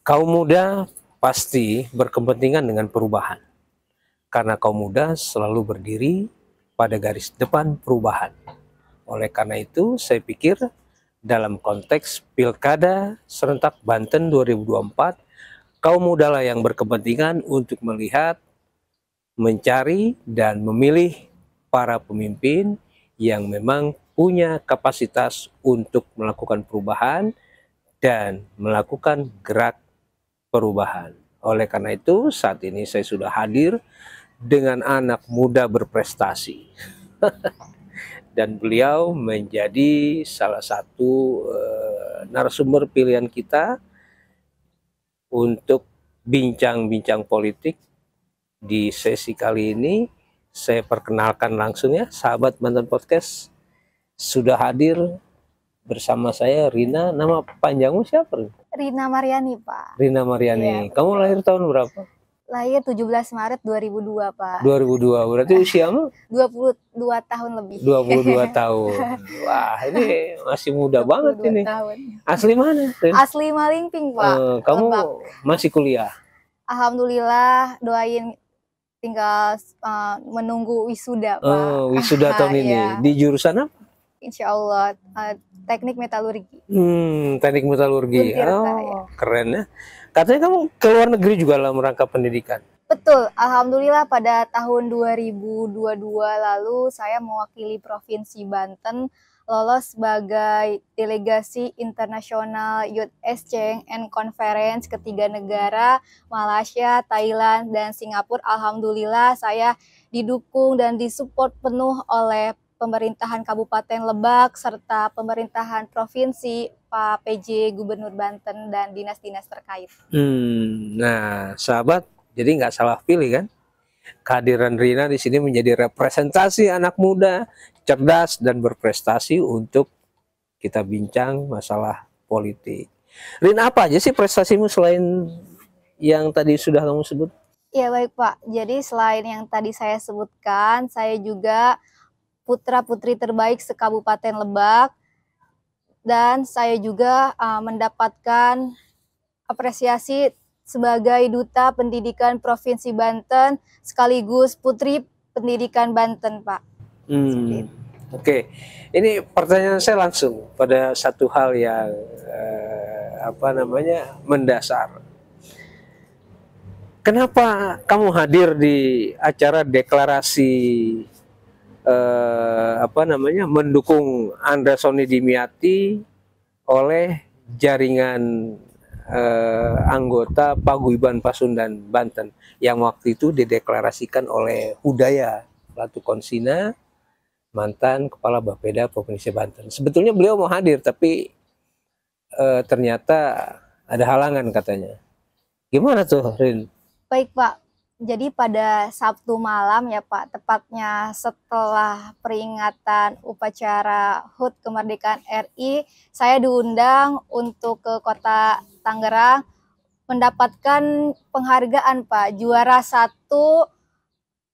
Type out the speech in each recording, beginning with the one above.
Kaum muda pasti berkepentingan dengan perubahan, karena kaum muda selalu berdiri pada garis depan perubahan. Oleh karena itu, saya pikir dalam konteks Pilkada Serentak Banten 2024, kaum muda lah yang berkepentingan untuk melihat, mencari, dan memilih para pemimpin yang memang punya kapasitas untuk melakukan perubahan dan melakukan gerak perubahan. Oleh karena itu, saat ini saya sudah hadir dengan anak muda berprestasi. Dan beliau menjadi salah satu narasumber pilihan kita untuk bincang-bincang politik di sesi kali ini. Saya perkenalkan langsung ya, sahabat Banten Podcast. Sudah hadir bersama saya Rina. Nama panjangmu siapa? Rina Mariani, Pak. Rina Mariani. Iya, Kamu lahir tahun berapa? lahir 17 Maret 2002, Pak. 2002. Berarti usiamu? 22 tahun lebih. 22 tahun. Wah, ini masih muda banget ini. Tahun. Asli mana? Asli Malingping, Pak. Kamu Lebak. masih kuliah? Alhamdulillah, doain tinggal menunggu wisuda, Pak. Wisuda tahun ini. Iya. Di jurusan apa? Insya Allah, teknik metalurgi. Teknik metalurgi. Untirta, ya. Keren ya. Katanya kamu ke luar negeri juga dalam rangka pendidikan. Betul, alhamdulillah pada tahun 2022 lalu saya mewakili Provinsi Banten lolos sebagai delegasi internasional Youth Exchange and Conference ke 3 negara, Malaysia, Thailand, dan Singapura. Alhamdulillah saya didukung dan disupport penuh oleh pemerintahan Kabupaten Lebak serta pemerintahan provinsi, Pak PJ Gubernur Banten dan dinas-dinas terkait. Nah, sahabat, jadi nggak salah pilih kan? Kehadiran Rina di sini menjadi representasi anak muda, cerdas dan berprestasi untuk kita bincang masalah politik. Rina, apa aja sih prestasimu selain yang tadi sudah kamu sebut? Ya baik Pak, jadi selain yang tadi saya sebutkan, saya juga putra-putri terbaik se-Kabupaten Lebak, dan saya juga mendapatkan apresiasi sebagai Duta Pendidikan Provinsi Banten sekaligus Putri Pendidikan Banten, Pak. Oke. Ini pertanyaan saya langsung pada satu hal yang mendasar. Kenapa kamu hadir di acara deklarasi mendukung Andra Soni Dimyati oleh jaringan anggota Paguyuban Pasundan Banten yang waktu itu dideklarasikan oleh Hudaya Latukonsina, mantan Kepala Bapeda Provinsi Banten. Sebetulnya beliau mau hadir tapi ternyata ada halangan katanya. Gimana tuh, Rin? Baik Pak, jadi pada Sabtu malam ya Pak, tepatnya setelah peringatan upacara HUT Kemerdekaan RI, saya diundang untuk ke kota Tangerang mendapatkan penghargaan Pak, juara 1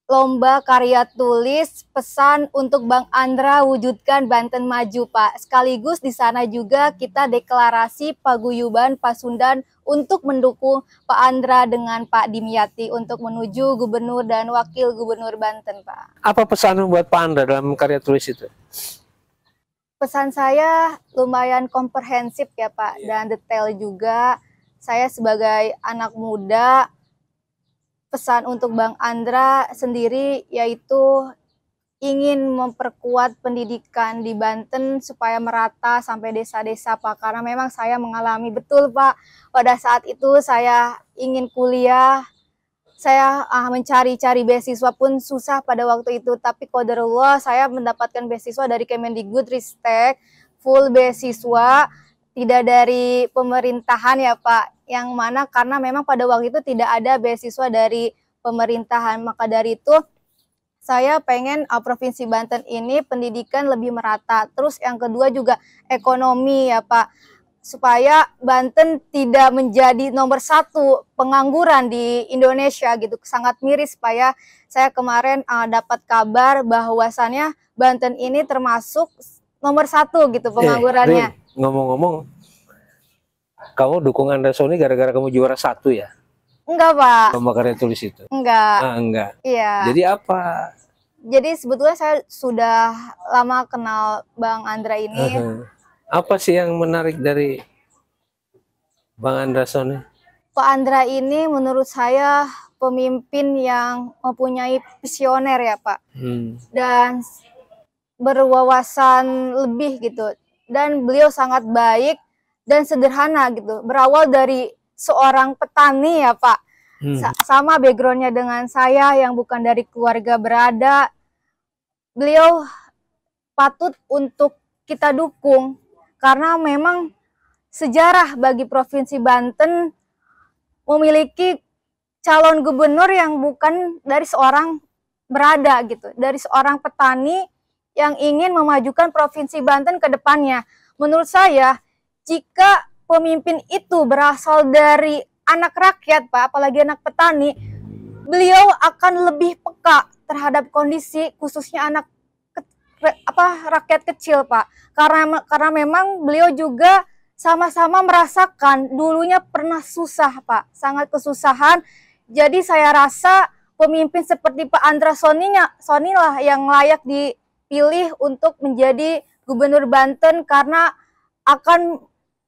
Lomba Karya Tulis Pesan untuk Bang Andra Wujudkan Banten Maju Pak. Sekaligus di sana juga kita deklarasi Paguyuban Pasundan untuk mendukung Pak Andra dengan Pak Dimyati untuk menuju Gubernur dan Wakil Gubernur Banten Pak. Apa pesan buat Pak Andra dalam karya tulis itu? Pesan saya lumayan komprehensif ya Pak, dan detail juga. Saya sebagai anak muda, pesan untuk Bang Andra sendiri yaitu ingin memperkuat pendidikan di Banten supaya merata sampai desa-desa Pak, karena memang saya mengalami betul Pak, pada saat itu saya ingin kuliah, saya mencari-cari beasiswa pun susah pada waktu itu, tapi qadarullah saya mendapatkan beasiswa dari Kemendikbudristek, full beasiswa, tidak dari pemerintahan ya Pak, yang mana karena memang pada waktu itu tidak ada beasiswa dari pemerintahan. Maka dari itu saya pengen Provinsi Banten ini pendidikan lebih merata. Terus yang kedua juga ekonomi ya Pak. supaya Banten tidak menjadi nomor 1 pengangguran di Indonesia gitu. Sangat miris supaya saya kemarin dapat kabar bahwasannya Banten ini termasuk nomor 1 gitu penganggurannya. Ngomong-ngomong, kamu dukung Andra Sony gara-gara kamu juara 1 ya? Enggak, Pak. Pembakaran tulis itu? Enggak. Enggak. Iya. Jadi apa? Jadi sebetulnya saya sudah lama kenal Bang Andra ini. Apa sih yang menarik dari Bang Andra Sony? Pak Andra ini menurut saya pemimpin yang mempunyai visioner ya Pak. Dan berwawasan lebih gitu. Dan beliau sangat baik dan sederhana gitu. Berawal dari seorang petani ya Pak. Sama backgroundnya dengan saya yang bukan dari keluarga berada. Beliau patut untuk kita dukung karena memang sejarah bagi Provinsi Banten memiliki calon gubernur yang bukan dari seorang berada gitu, dari seorang petani yang ingin memajukan Provinsi Banten ke depannya. Menurut saya, jika pemimpin itu berasal dari anak rakyat, Pak, apalagi anak petani, beliau akan lebih peka terhadap kondisi khususnya rakyat kecil, Pak. Karena memang beliau juga sama-sama merasakan dulunya pernah susah, Pak. Sangat kesusahan. Jadi saya rasa pemimpin seperti Pak Andra Sony lah yang layak dipilih untuk menjadi Gubernur Banten karena akan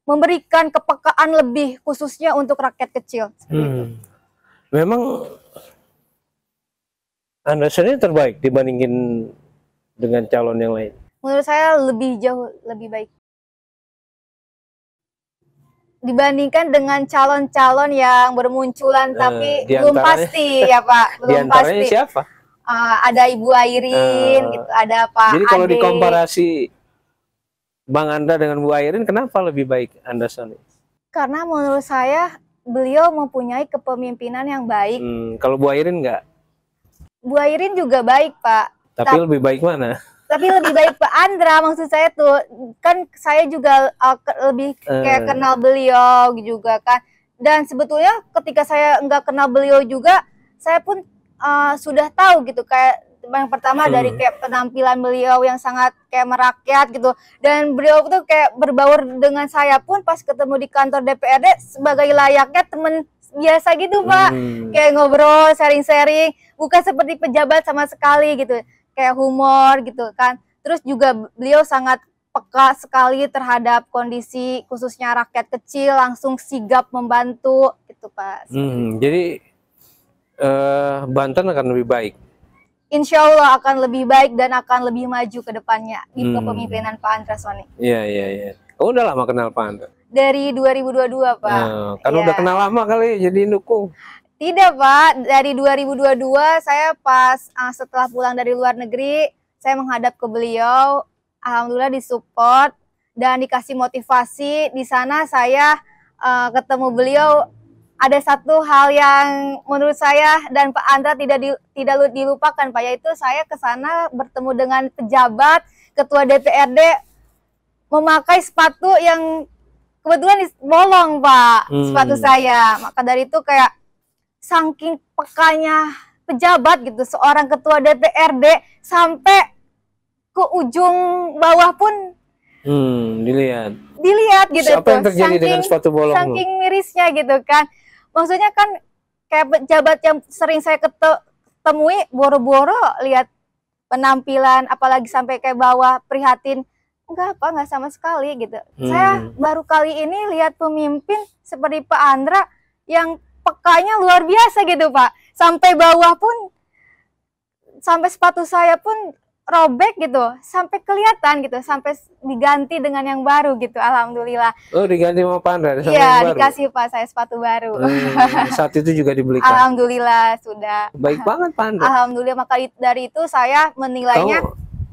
memberikan kepekaan lebih khususnya untuk rakyat kecil. Memang Andra Sony terbaik dibandingin dengan calon yang lain? Menurut saya jauh lebih baik dibandingkan dengan calon-calon yang bermunculan tapi belum pasti ya Pak. Belum pasti. Siapa? Ada Ibu Airin gitu, ada Pak Jadi kalau Ade. Dikomparasi Bang Andra dengan Bu Airin, kenapa lebih baik Andra Sony? Karena menurut saya beliau mempunyai kepemimpinan yang baik. Kalau Bu Airin enggak? Bu Airin juga baik Pak. Tapi lebih baik mana? Tapi lebih baik Pak Andra, maksud saya tuh. Kan saya juga lebih kayak kenal beliau juga kan. Dan sebetulnya ketika saya nggak kenal beliau juga, saya pun sudah tahu gitu. Kayak yang pertama dari kayak penampilan beliau yang sangat kayak merakyat gitu. Dan beliau tuh kayak berbaur dengan saya pun pas ketemu di kantor DPRD sebagai layaknya temen biasa gitu Pak. Kayak ngobrol, sharing-sharing. Bukan seperti pejabat sama sekali gitu. Kayak humor gitu kan. Terus juga beliau sangat peka sekali terhadap kondisi khususnya rakyat kecil, langsung sigap membantu gitu Pak. Jadi Banten akan lebih baik? Insya Allah akan lebih baik dan akan lebih maju ke depannya di kepemimpinan Pak Andra Sony. Iya. Kamu udah lama kenal Pak Andra? Dari 2022 Pak. Kan udah kenal lama kali jadi dukung. Tidak Pak, dari 2022 saya pas setelah pulang dari luar negeri, saya menghadap ke beliau, alhamdulillah disupport dan dikasih motivasi. Di sana saya ketemu beliau, ada satu hal yang menurut saya dan Pak Andra tidak dilupakan Pak, yaitu saya ke sana bertemu dengan pejabat, ketua DPRD memakai sepatu yang kebetulan bolong Pak, sepatu saya. Maka dari itu kayak saking pekanya pejabat gitu, seorang ketua DPRD sampai ke ujung bawah pun dilihat gitu. Apa yang terjadi dengan sepatu bolong? Saking mirisnya gitu kan. Maksudnya kan kayak pejabat yang sering saya temui boro-boro lihat penampilan, apalagi sampai kayak bawah prihatin. Enggak sama sekali gitu. Saya baru kali ini lihat pemimpin seperti Pak Andra yang pekanya luar biasa gitu Pak. Sampai bawah pun, sampai sepatu saya pun robek gitu. Sampai kelihatan gitu. Sampai diganti dengan yang baru gitu. Alhamdulillah. Oh diganti sama Pak Andra? Iya dikasih Pak saya sepatu baru. Saat itu juga dibelikan? Alhamdulillah sudah. Baik banget Pak Andra. Alhamdulillah, maka dari itu saya menilainya.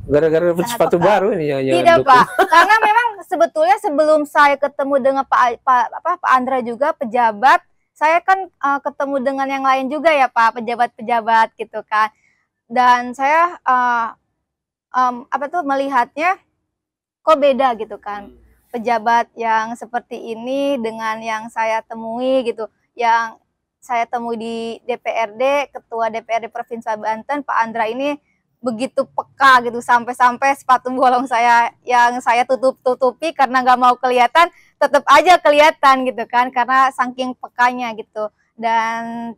Gara-gara dapat sepatu baru ini ya? Tidak Pak. Karena memang sebetulnya sebelum saya ketemu dengan Pak Andra juga pejabat, saya kan ketemu dengan yang lain juga ya Pak, pejabat-pejabat gitu kan. Dan saya melihatnya kok beda gitu kan. pejabat yang seperti ini dengan yang saya temui gitu, yang saya temui di DPRD, Ketua DPRD Provinsi Banten, Pak Andra ini begitu peka gitu, sampai-sampai sepatu bolong saya yang saya tutupi karena nggak mau kelihatan, tetap aja kelihatan gitu kan, karena saking pekanya gitu, dan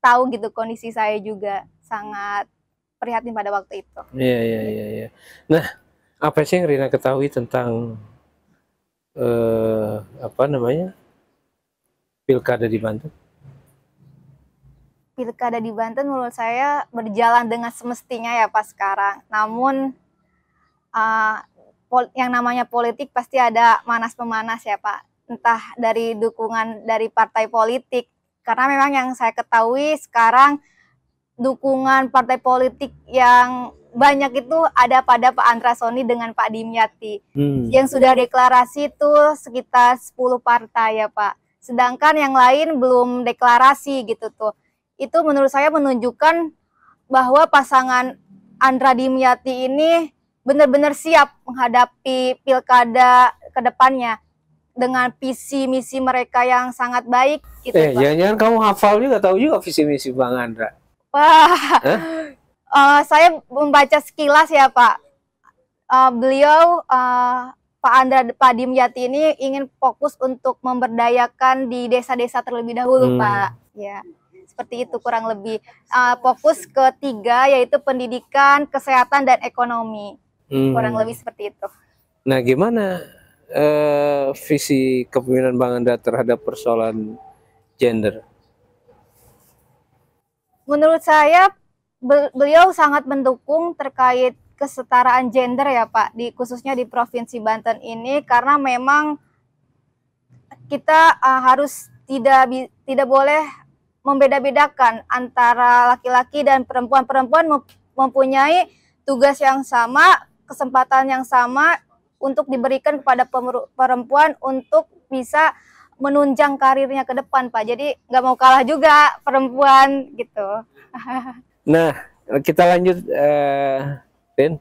tahu gitu kondisi saya juga sangat prihatin pada waktu itu. Iya, iya, iya, iya. Nah, apa sih yang Rina ketahui tentang apa namanya, pilkada di Banten? Pilkada di Banten menurut saya berjalan dengan semestinya ya Pak sekarang. Namun yang namanya politik pasti ada manas-pemanas ya Pak. Entah dari dukungan dari partai politik. Karena memang yang saya ketahui sekarang dukungan partai politik yang banyak itu ada pada Pak Andra Soni dengan Pak Dimyati. Yang sudah deklarasi itu sekitar 10 partai ya Pak. Sedangkan yang lain belum deklarasi gitu tuh. Itu menurut saya menunjukkan bahwa pasangan Andra Dimyati ini benar-benar siap menghadapi pilkada ke depannya dengan visi misi mereka yang sangat baik gitu Pak. Jangan-jangan kamu hafal juga, tahu juga visi misi Bang Andra? Wah, saya membaca sekilas ya Pak. Beliau Pak Andra Pak Dimyati ini ingin fokus untuk memberdayakan di desa-desa terlebih dahulu Pak. Ya. Seperti itu kurang lebih. Fokus ketiga yaitu pendidikan, kesehatan, dan ekonomi. Kurang lebih seperti itu. Nah, gimana visi kepemimpinan Bang Andra terhadap persoalan gender? Menurut saya beliau sangat mendukung terkait kesetaraan gender ya Pak, khususnya di Provinsi Banten ini, karena memang kita harus tidak boleh membeda-bedakan antara laki-laki dan perempuan mempunyai tugas yang sama, kesempatan yang sama untuk diberikan kepada perempuan untuk bisa menunjang karirnya ke depan Pak. Jadi nggak mau kalah juga perempuan gitu. Nah, kita lanjut, Rin.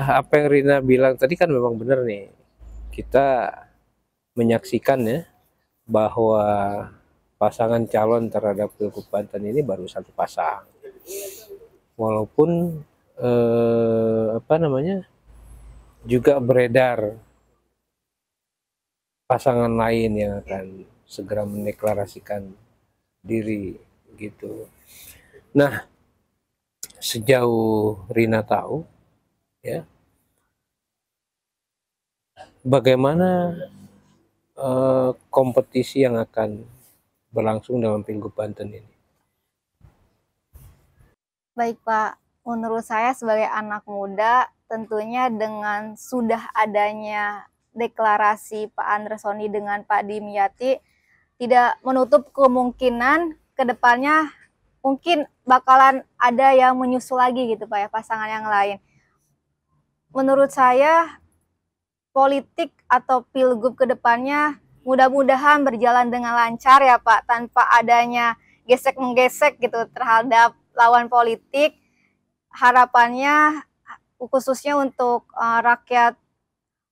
Apa yang Rina bilang tadi kan memang benar nih. Kita menyaksikan ya bahwa pasangan calon terhadap Pilgub Banten ini baru satu pasang. Walaupun apa namanya, juga beredar pasangan lain yang akan segera mendeklarasikan diri gitu. Nah, sejauh Rina tahu ya, bagaimana kompetisi yang akan berlangsung dalam Pilgub Banten ini? Baik Pak, menurut saya sebagai anak muda tentunya dengan sudah adanya deklarasi Pak Andra Soni dengan Pak Dimyati tidak menutup kemungkinan kedepannya mungkin bakalan ada yang menyusul lagi gitu Pak ya, pasangan yang lain. Menurut saya politik atau pilgub kedepannya mudah-mudahan berjalan dengan lancar ya Pak, tanpa adanya gesek-menggesek gitu terhadap lawan politik. Harapannya khususnya untuk rakyat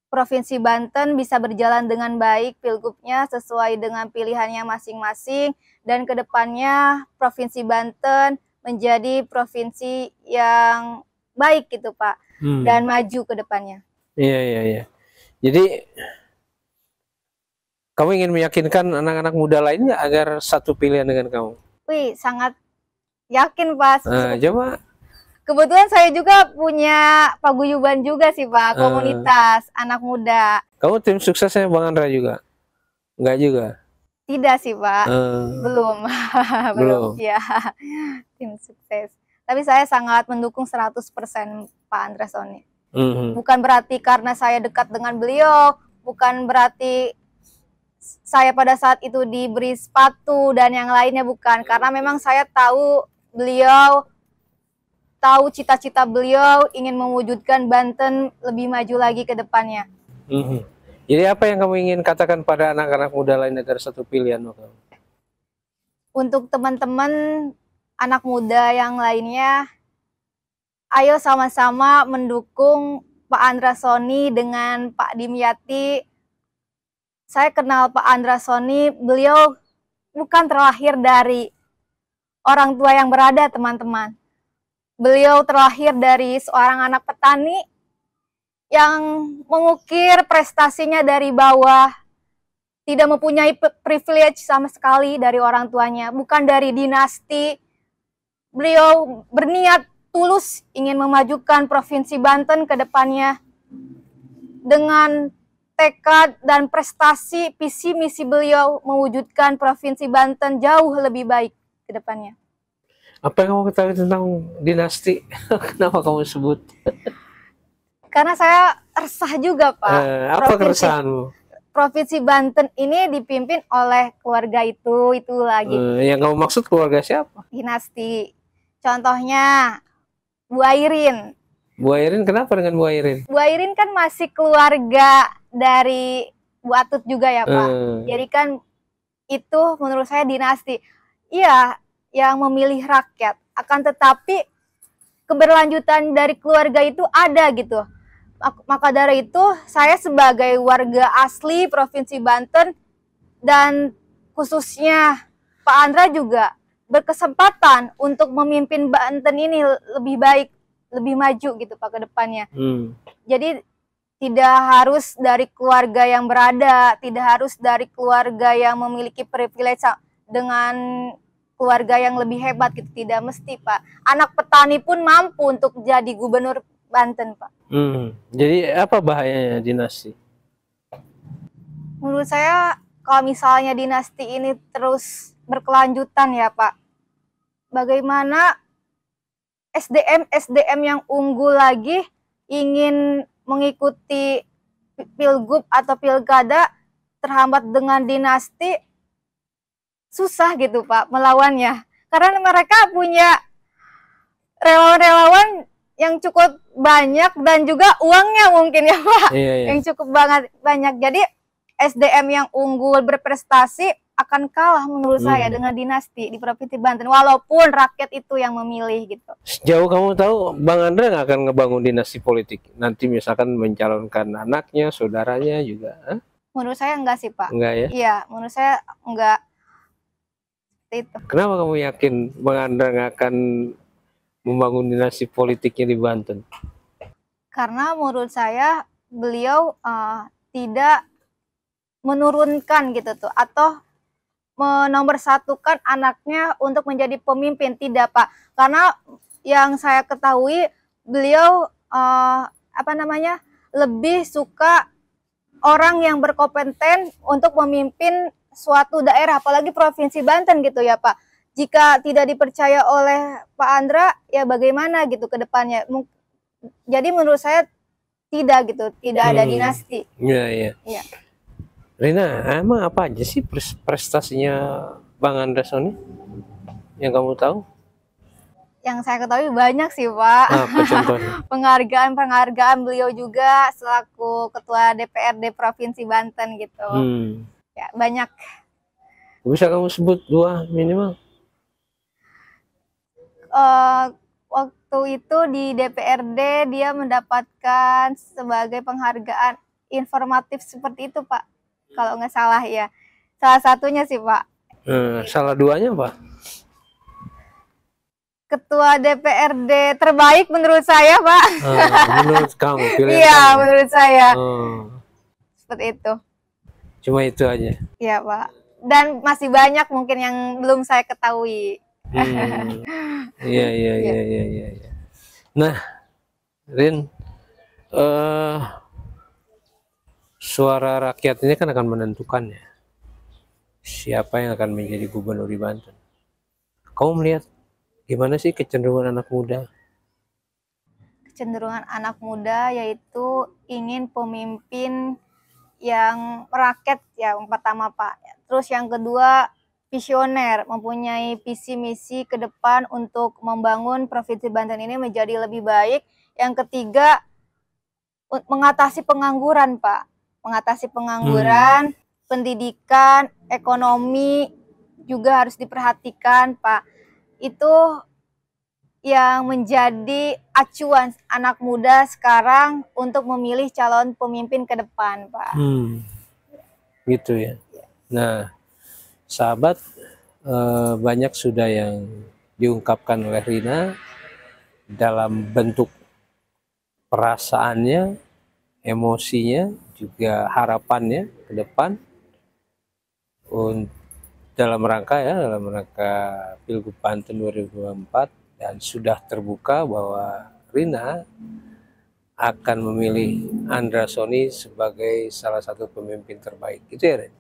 Provinsi Banten bisa berjalan dengan baik pilgubnya sesuai dengan pilihannya masing-masing, dan kedepannya Provinsi Banten menjadi provinsi yang baik gitu Pak, dan maju ke depannya. Iya, iya, iya. Jadi kamu ingin meyakinkan anak-anak muda lainnya agar satu pilihan dengan kamu? Wih, sangat yakin Pak. Coba. Kebetulan saya juga punya paguyuban juga sih Pak, komunitas anak muda. Kamu tim suksesnya Bang Andra juga? Enggak juga? Tidak sih Pak, belum. Belum ya, tim sukses. Tapi saya sangat mendukung 100% Pak Andra Soni. Bukan berarti karena saya dekat dengan beliau, bukan berarti saya pada saat itu diberi sepatu dan yang lainnya, bukan. Karena memang saya tahu beliau, tahu cita-cita beliau ingin mewujudkan Banten lebih maju lagi ke depannya. Jadi apa yang kamu ingin katakan pada anak-anak muda lain agar satu pilihan? Untuk teman-teman anak muda yang lainnya, ayo sama-sama mendukung Pak Andra Soni dengan Pak Dimyati. Saya kenal Pak Andra Soni, beliau bukan terlahir dari orang tua yang berada, teman-teman. Beliau terlahir dari seorang anak petani yang mengukir prestasinya dari bawah, tidak mempunyai privilege sama sekali dari orang tuanya, bukan dari dinasti. Beliau berniat tulus ingin memajukan Provinsi Banten ke depannya dengan tekad dan prestasi visi misi beliau mewujudkan Provinsi Banten jauh lebih baik ke depannya. Apa yang kamu ketahui tentang dinasti? Kenapa kamu sebut? Karena saya resah juga, Pak. Apa keresahanmu? Provinsi Banten ini dipimpin oleh keluarga itu lagi. Yang kamu maksud keluarga siapa? Dinasti. Contohnya Bu Airin. Bu Airin, kenapa dengan Bu Airin? Bu Airin kan masih keluarga dari Bu Atut juga ya, Pak. Jadi kan itu menurut saya dinasti. Iya, yang memilih rakyat. Akan tetapi keberlanjutan dari keluarga itu ada gitu. Maka dari itu saya sebagai warga asli Provinsi Banten dan khususnya Pak Andra juga berkesempatan untuk memimpin Banten ini lebih baik, lebih maju gitu Pak ke depannya. Jadi tidak harus dari keluarga yang berada, tidak harus dari keluarga yang memiliki privilege dengan keluarga yang lebih hebat gitu, tidak mesti Pak. Anak petani pun mampu untuk jadi gubernur Banten Pak. Jadi apa bahayanya dinasti? Menurut saya kalau misalnya dinasti ini terus berkelanjutan ya Pak, bagaimana SDM yang unggul lagi ingin mengikuti pilgub atau pilkada terhambat dengan dinasti, susah gitu Pak melawannya. Karena mereka punya relawan-relawan yang cukup banyak dan juga uangnya mungkin ya Pak, yang cukup banyak. Jadi SDM yang unggul berprestasi akan kalah menurut saya dengan dinasti di Provinsi Banten, walaupun rakyat itu yang memilih gitu. Sejauh kamu tahu, Bang Andra nggak akan ngebangun dinasti politik? Nanti misalkan mencalonkan anaknya, saudaranya juga? Menurut saya enggak sih Pak. Enggak ya? Iya, menurut saya enggak. Itu. Kenapa kamu yakin Bang Andra nggak akan membangun dinasti politiknya di Banten? Karena menurut saya beliau tidak menurunkan gitu tuh, atau menomorsatukan anaknya untuk menjadi pemimpin, tidak Pak. Karena yang saya ketahui beliau lebih suka orang yang berkompeten untuk memimpin suatu daerah, apalagi Provinsi Banten gitu ya Pak. Jika tidak dipercaya oleh Pak Andra, ya bagaimana gitu ke depannya. Jadi menurut saya tidak gitu, tidak ada dinasti. Iya. Rina, emang apa aja sih prestasinya Bang Andra Soni yang kamu tahu? Yang saya ketahui banyak sih Pak. Apa contohnya? Penghargaan beliau juga selaku Ketua DPRD Provinsi Banten gitu. Ya banyak. Bisa kamu sebut 2 minimal? Waktu itu di DPRD dia mendapatkan sebagai penghargaan informatif seperti itu Pak, kalau nggak salah ya. Salah satunya sih Pak. Salah 2-nya apa? Ketua DPRD terbaik menurut saya Pak. Menurut kamu? Iya menurut saya. Seperti itu. Cuma itu aja? Iya Pak. Dan masih banyak mungkin yang belum saya ketahui. Iya. Nah, Rin, suara rakyat ini kan akan menentukan ya siapa yang akan menjadi gubernur di Banten. Kamu melihat gimana sih kecenderungan anak muda? Kecenderungan anak muda yaitu ingin pemimpin yang merakyat ya, yang pertama Pak. Terus yang kedua visioner, mempunyai visi misi ke depan untuk membangun Provinsi Banten ini menjadi lebih baik. Yang ketiga mengatasi pengangguran Pak, mengatasi pengangguran, pendidikan, ekonomi juga harus diperhatikan Pak. Itu yang menjadi acuan anak muda sekarang untuk memilih calon pemimpin ke depan, Pak? Gitu ya. Nah, sahabat, banyak sudah yang diungkapkan oleh Rina dalam bentuk perasaannya, emosinya, juga harapannya ke depan dalam rangka Pilgub Banten 2024, dan sudah terbuka bahwa Rina akan memilih Andra Soni sebagai salah satu pemimpin terbaik. Itu ya, Ren?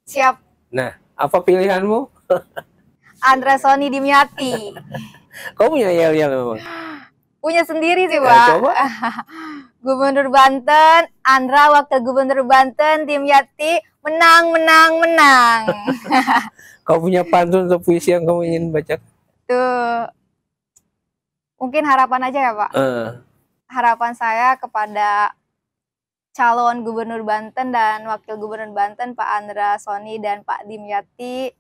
Siap. Nah, apa pilihanmu? Andra Soni Dimyati. Kau punya yel-yel memang? Punya sendiri sih, Pak. Coba. Gubernur Banten, Andra Wakil Gubernur Banten, Dimyati, menang. Kau punya pantun atau puisi yang kamu ingin baca? Tuh. Mungkin harapan aja ya, Pak. Harapan saya kepada calon Gubernur Banten dan Wakil Gubernur Banten, Pak Andra Soni dan Pak Dimyati,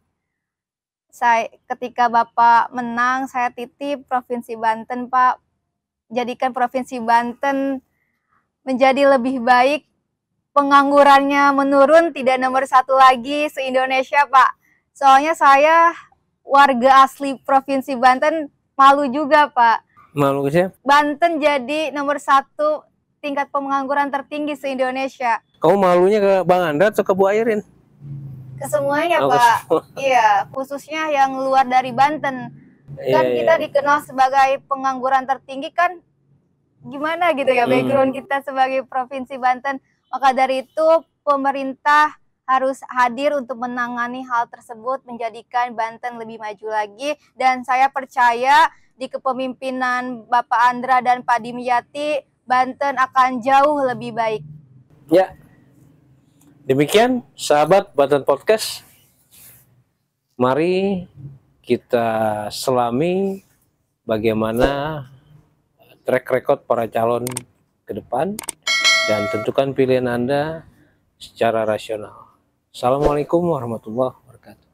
ketika Bapak menang, saya titip Provinsi Banten, Pak. Jadikan Provinsi Banten menjadi lebih baik, penganggurannya menurun, tidak nomor 1 lagi se-Indonesia, Pak. Soalnya saya warga asli Provinsi Banten, malu juga, Pak. Malu sih? Banten jadi nomor 1 tingkat pengangguran tertinggi se-Indonesia. Kamu malunya ke Bang Andra atau ke Bu Airin? Ke semuanya, Pak. Iya, khususnya yang luar dari Banten. Kan kita dikenal sebagai pengangguran tertinggi kan, gimana gitu ya background kita sebagai Provinsi Banten. Maka dari itu pemerintah harus hadir untuk menangani hal tersebut, menjadikan Banten lebih maju lagi. Dan saya percaya di kepemimpinan Bapak Andra dan Pak Dimyati, Banten akan jauh lebih baik. Ya, demikian sahabat Banten Podcast. Mari kita selami bagaimana track record para calon ke depan dan tentukan pilihan Anda secara rasional. Assalamualaikum warahmatullahi wabarakatuh.